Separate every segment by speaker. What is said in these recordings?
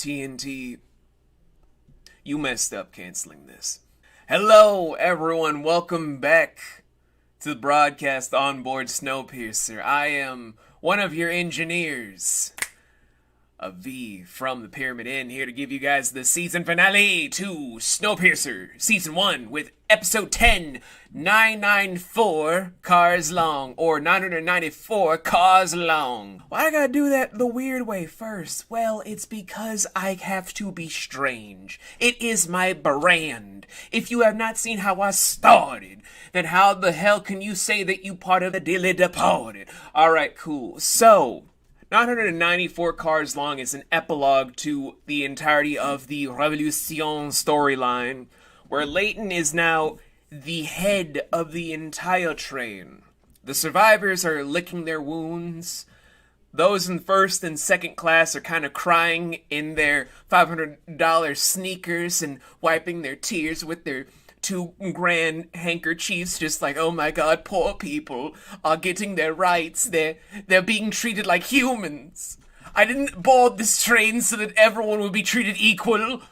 Speaker 1: TNT. You messed up canceling this. Hello, everyone. Welcome back to the broadcast on board Snowpiercer. I am one of your engineers, a V from the Pyramid Inn, here to give you guys the season finale to Snowpiercer Season 1 with Episode 10, 994 Cars Long, or 994 Cars Long. Why I gotta do that the weird way first? Well, it's because I have to be strange. It is my brand. If you have not seen how I started, then how the hell can you say that you part of the Dilly Departed? Alright, cool. So, 994 Cars Long is an epilogue to the entirety of the Revolution storyline, where Layton is now the head of the entire train. The survivors are licking their wounds. Those in first and second class are kind of crying in their $500 sneakers and wiping their tears with their $2,000 handkerchiefs, just like, oh my god, poor people are getting their rights. They're being treated like humans. I didn't board this train so that everyone would be treated equal.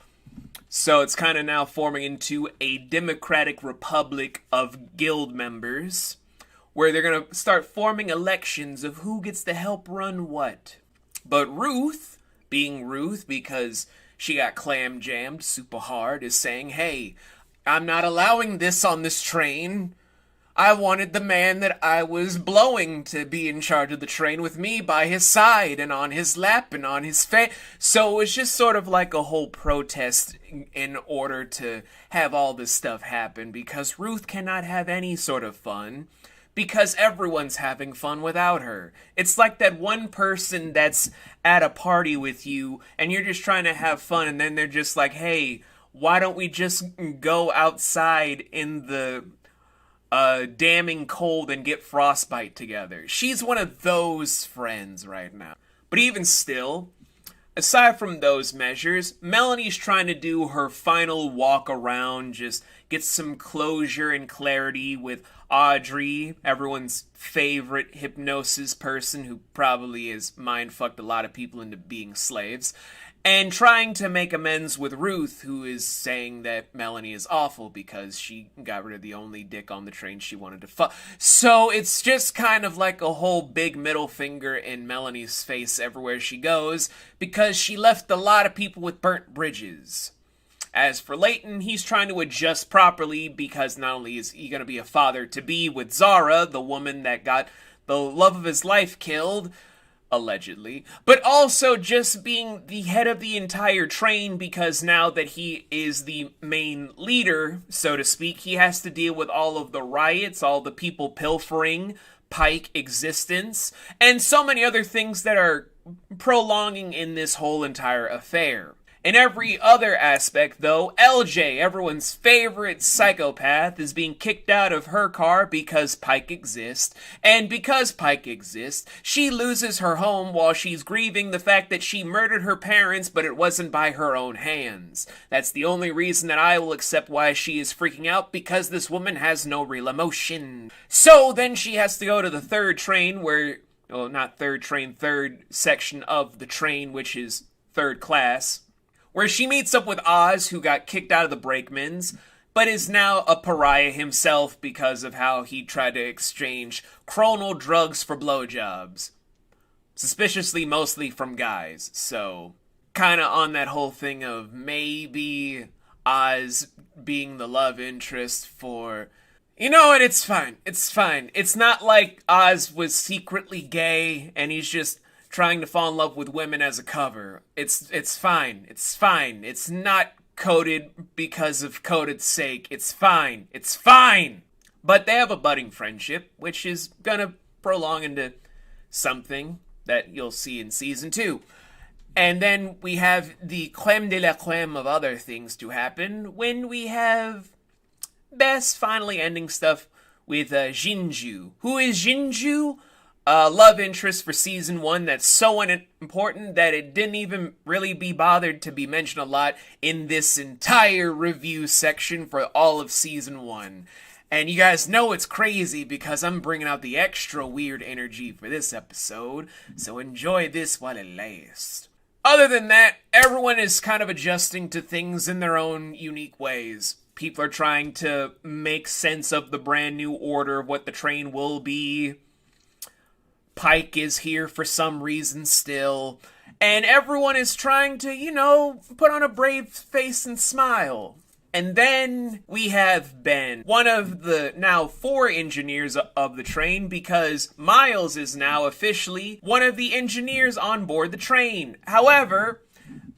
Speaker 1: So it's kind of now forming into a democratic republic of guild members, where they're going to start forming elections of who gets to help run what. But Ruth, being Ruth because she got clam jammed super hard, is saying, hey, I'm not allowing this on this train. I wanted the man that I was blowing to be in charge of the train with me by his side and on his lap and on his face. So it was just sort of like a whole protest in order to have all this stuff happen, because Ruth cannot have any sort of fun because everyone's having fun without her. It's like that one person that's at a party with you and you're just trying to have fun, and then they're just like, hey, why don't we just go outside in the damning cold and get frostbite together? She's one of those friends right now. But even still, aside from those measures, Melanie's trying to do her final walk around, just get some closure and clarity with Audrey, everyone's favorite hypnosis person who probably has mind-fucked a lot of people into being slaves, and trying to make amends with Ruth, who is saying that Melanie is awful because she got rid of the only dick on the train she wanted to fuck. So it's just kind of like a whole big middle finger in Melanie's face everywhere she goes, because she left a lot of people with burnt bridges. As for Layton, he's trying to adjust properly, because not only is he going to be a father-to-be with Zara, the woman that got the love of his life killed, allegedly, but also just being the head of the entire train, because now that he is the main leader, so to speak, he has to deal with all of the riots, all the people pilfering, Pike existence, and so many other things that are prolonging in this whole entire affair. In every other aspect, though, LJ, everyone's favorite psychopath, is being kicked out of her car because Pike exists. And because Pike exists, she loses her home while she's grieving the fact that she murdered her parents, but it wasn't by her own hands. That's the only reason that I will accept why she is freaking out, because this woman has no real emotion. So then she has to go to the third train where, well, not third train, third section of the train, which is third class, where she meets up with Oz, who got kicked out of the Brakemen's, but is now a pariah himself because of how he tried to exchange chronal drugs for blowjobs. Suspiciously mostly from guys, so kinda on that whole thing of maybe Oz being the love interest for... You know what, it's fine. It's not like Oz was secretly gay and he's just trying to fall in love with women as a cover. It's fine. It's not coded because of coded's sake. It's fine. But they have a budding friendship, which is gonna prolong into something that you'll see in Season 2. And then we have the creme de la creme of other things to happen when we have Bess finally ending stuff with Jinju. Who is Jinju? Love interest for Season 1 that's so important that it didn't even really be bothered to be mentioned a lot in this entire review section for all of Season 1. And you guys know it's crazy because I'm bringing out the extra weird energy for this episode, so enjoy this while it lasts. Other than that, everyone is kind of adjusting to things in their own unique ways. People are trying to make sense of the brand new order of what the train will be. Pike is here for some reason still. And everyone is trying to, put on a brave face and smile. And then we have Ben, one of the now 4 engineers of the train, because Miles is now officially one of the engineers on board the train. However,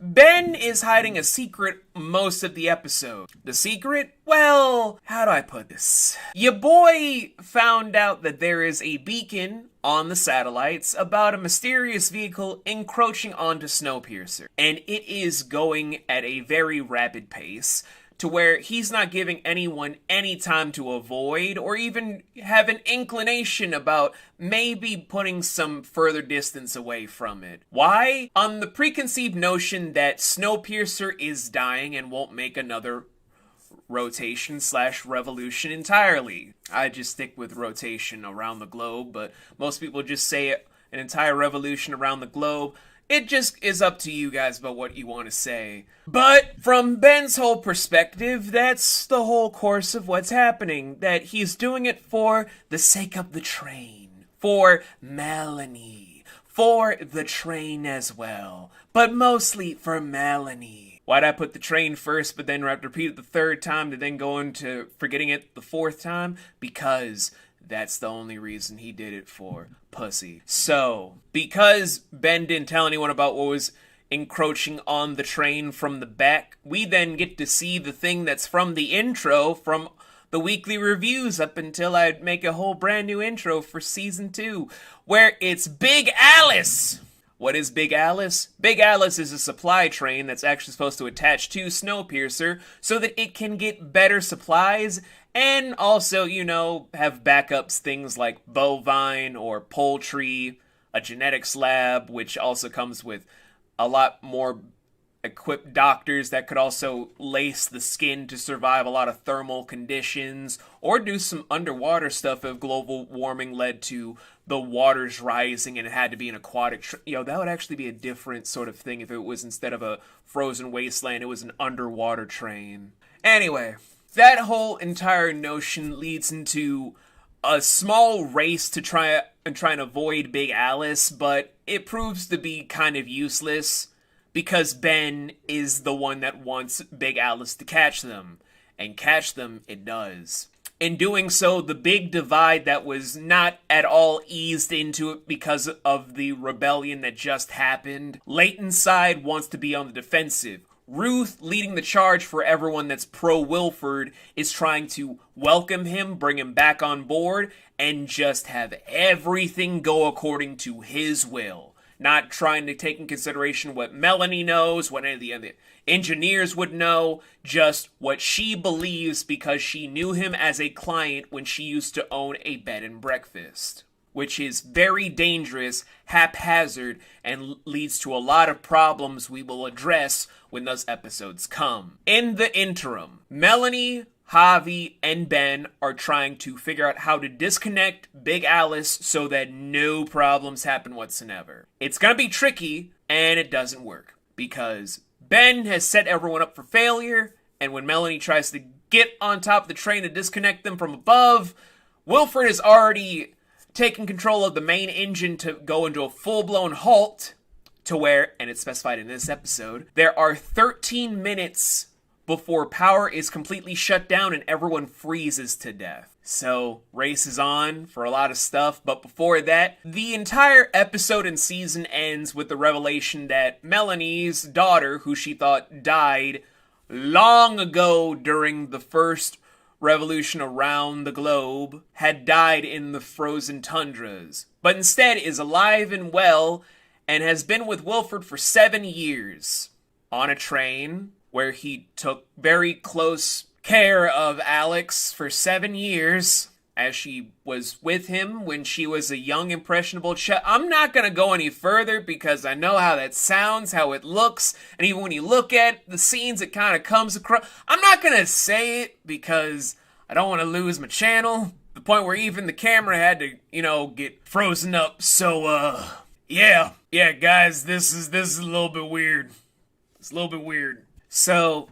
Speaker 1: Ben is hiding a secret most of the episode. The secret? Well, how do I put this? Your boy found out that there is a beacon on the satellites about a mysterious vehicle encroaching onto Snowpiercer. And it is going at a very rapid pace, to where he's not giving anyone any time to avoid or even have an inclination about maybe putting some further distance away from it. Why? On the preconceived notion that Snowpiercer is dying and won't make another rotation/revolution entirely. I just stick with rotation around the globe, but most people just say an entire revolution around the globe. It just is up to you guys about what you want to say. But from Ben's whole perspective, that's the whole course of what's happening. That he's doing it for the sake of the train. For Melanie. For the train as well. But mostly for Melanie. Why'd I put the train first, but then have to repeat it the 3rd time to then go into forgetting it the 4th time? Because that's the only reason he did it for. Pussy. So, because Ben didn't tell anyone about what was encroaching on the train from the back, we then get to see the thing that's from the intro from the weekly reviews up until I'd make a whole brand new intro for season 2, where it's Big Alice! What is Big Alice? Big Alice is a supply train that's actually supposed to attach to Snowpiercer so that it can get better supplies and also, have backups, things like bovine or poultry, a genetics lab, which also comes with a lot more equipped doctors that could also lace the skin to survive a lot of thermal conditions, or do some underwater stuff if global warming led to the waters rising and it had to be an aquatic that would actually be a different sort of thing if it was, instead of a frozen wasteland, it was an underwater train. Anyway, that whole entire notion leads into a small race to try and avoid Big Alice, but it proves to be kind of useless because Ben is the one that wants Big Alice to catch them, and catch them it does. In doing so, the big divide that was not at all eased into it because of the rebellion that just happened, Leighton's side wants to be on the defensive. Ruth, leading the charge for everyone that's pro-Wilford, is trying to welcome him, bring him back on board, and just have everything go according to his will. Not trying to take in consideration what Melanie knows, what any of the other engineers would know, just what she believes because she knew him as a client when she used to own a bed and breakfast. Which is very dangerous, haphazard, and leads to a lot of problems we will address when those episodes come. In the interim, Melanie, Javi, and Ben are trying to figure out how to disconnect Big Alice so that no problems happen whatsoever. It's gonna be tricky, and it doesn't work, because Ben has set everyone up for failure, and when Melanie tries to get on top of the train to disconnect them from above, Wilford is already taking control of the main engine to go into a full-blown halt, to where, and it's specified in this episode, there are 13 minutes before power is completely shut down and everyone freezes to death. So, race is on for a lot of stuff, but before that, the entire episode and season ends with the revelation that Melanie's daughter, who she thought died long ago during the first revolution around the globe, had died in the frozen tundras, but instead is alive and well and has been with Wilford for 7 years on a train where he took very close care of Alex for 7 years as she was with him when she was a young, impressionable child. I'm not going to go any further because I know how that sounds, how it looks, and even when you look at the scenes, it kind of comes across. I'm not going to say it because I don't want to lose my channel. The point where even the camera had to, get frozen up. So, Yeah, guys, this is a little bit weird. It's a little bit weird. So,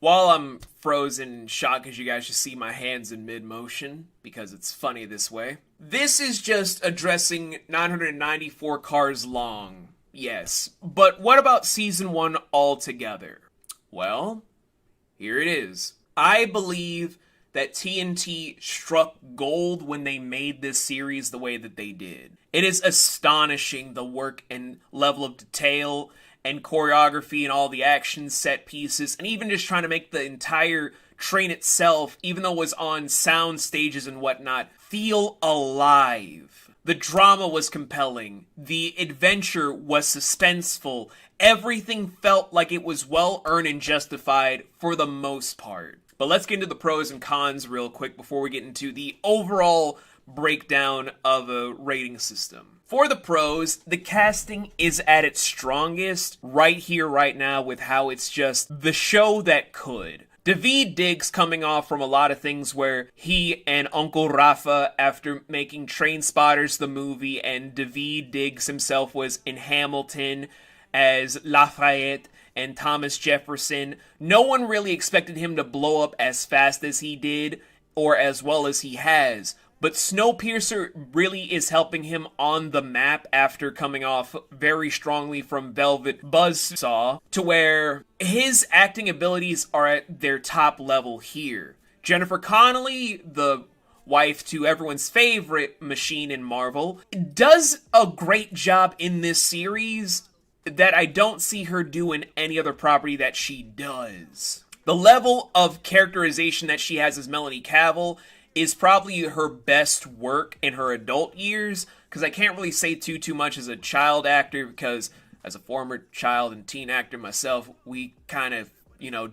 Speaker 1: while I'm frozen in shock as you guys just see my hands in mid-motion, because it's funny this way, this is just addressing 994 cars long. Yes, but what about Season 1 altogether? Well, here it is. I believe that TNT struck gold when they made this series the way that they did. It is astonishing the work and level of detail and choreography and all the action set pieces, and even just trying to make the entire train itself, even though it was on sound stages and whatnot, feel alive. The drama was compelling. The adventure was suspenseful. Everything felt like it was well earned and justified for the most part. But let's get into the pros and cons real quick before we get into the overall breakdown of a rating system. For the pros, the casting is at its strongest right here, right now, with how it's just the show that could. Daveed Diggs coming off from a lot of things where he and Uncle Rafa, after making Trainspotters the movie, and Daveed Diggs himself was in Hamilton as Lafayette and Thomas Jefferson, no one really expected him to blow up as fast as he did or as well as he has. But Snowpiercer really is helping him on the map after coming off very strongly from Velvet Buzzsaw, to where his acting abilities are at their top level here. Jennifer Connelly, the wife to everyone's favorite machine in Marvel, does a great job in this series that I don't see her do in any other property that she does. The level of characterization that she has as Melanie Cavill is probably her best work in her adult years, because I can't really say too much as a child actor, because as a former child and teen actor myself, we kind of,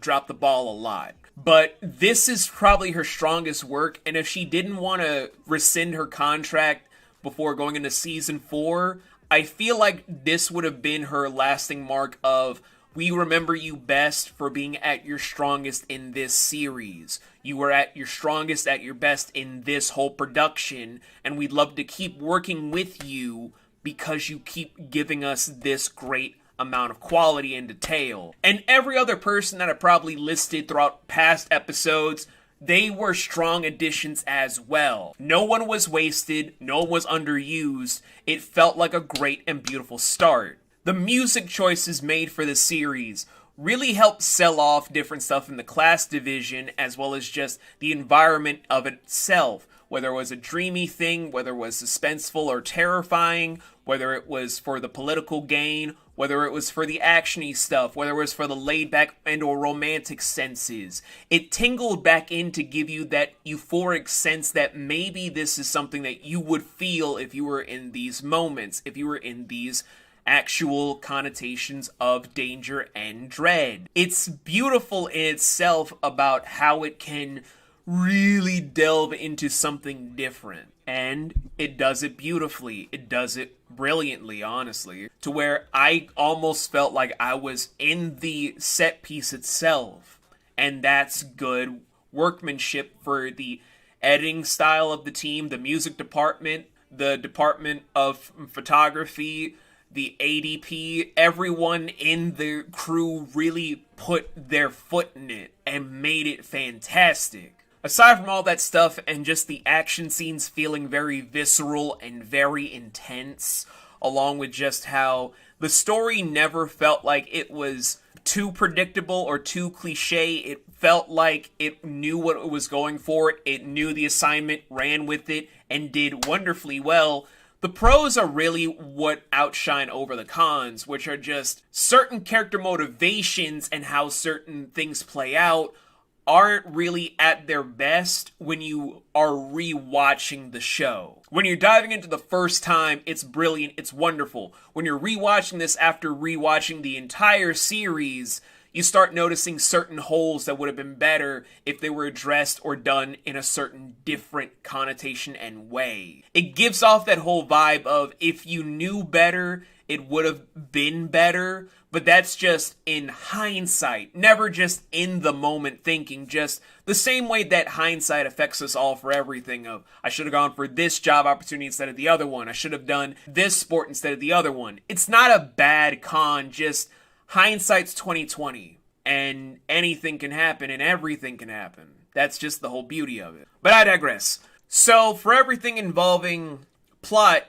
Speaker 1: drop the ball a lot. But this is probably her strongest work, and if she didn't want to rescind her contract before going into season 4, I feel like this would have been her lasting mark of, we remember you best for being at your strongest in this series. You were at your strongest, at your best in this whole production, and we'd love to keep working with you because you keep giving us this great amount of quality and detail. And every other person that I probably listed throughout past episodes, they were strong additions as well. No one was wasted, no one was underused. It felt like a great and beautiful start. The music choices made for the series really helped sell off different stuff in the class division, as well as just the environment of itself. Whether it was a dreamy thing, whether it was suspenseful or terrifying, whether it was for the political gain, whether it was for the actiony stuff, whether it was for the laid-back and or romantic senses. It tingled back in to give you that euphoric sense that maybe this is something that you would feel if you were in these moments, if you were in these actual connotations of danger and dread. It's beautiful in itself about how it can really delve into something different. And it does it beautifully. It does it brilliantly, honestly, to where I almost felt like I was in the set piece itself. And that's good workmanship for the editing style of the team, the music department, the department of photography, the ADP, everyone in the crew really put their foot in it and made it fantastic. Aside from all that stuff and just the action scenes feeling very visceral and very intense, along with just how the story never felt like it was too predictable or too cliche. It felt like it knew what it was going for, it knew the assignment, ran with it, and did wonderfully well. The pros are really what outshine over the cons, which are just certain character motivations and how certain things play out aren't really at their best when you are rewatching the show. When you're diving into the first time, it's brilliant, it's wonderful. When you're rewatching this after rewatching the entire series, you start noticing certain holes that would have been better if they were addressed or done in a certain different connotation and way. It gives off that whole vibe of if you knew better, it would have been better, but that's just in hindsight, never just in the moment thinking, just the same way that hindsight affects us all for everything of, I should have gone for this job opportunity instead of the other one, I should have done this sport instead of the other one. It's not a bad con, just hindsight's 2020, and anything can happen and everything can happen. That's just the whole beauty of it. But I digress. So, for everything involving plot,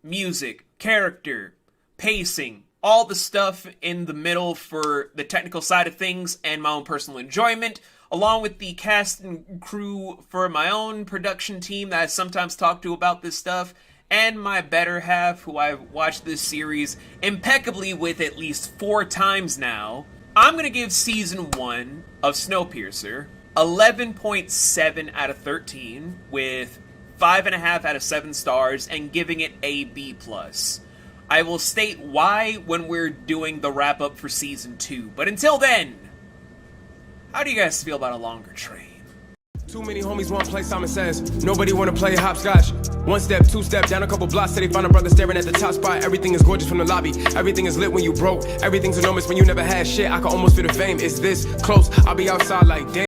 Speaker 1: music, character, pacing, all the stuff in the middle for the technical side of things and my own personal enjoyment, along with the cast and crew for my own production team that I sometimes talk to about this stuff, and my better half, who I've watched this series impeccably with at least 4 times now, I'm going to give Season 1 of Snowpiercer 11.7 out of 13, with 5.5 out of 7 stars, and giving it a B+. I will state why when we're doing the wrap-up for Season 2, but until then, how do you guys feel about a longer train?
Speaker 2: Too many homies want to play Simon Says. Nobody want to play hopscotch. 1 step, 2 step, down a couple blocks till they find a brother staring at the top spot. Everything is gorgeous from the lobby. Everything is lit when you broke. Everything's enormous when you never had shit. I can almost feel the fame. Is this close? I'll be outside like damn.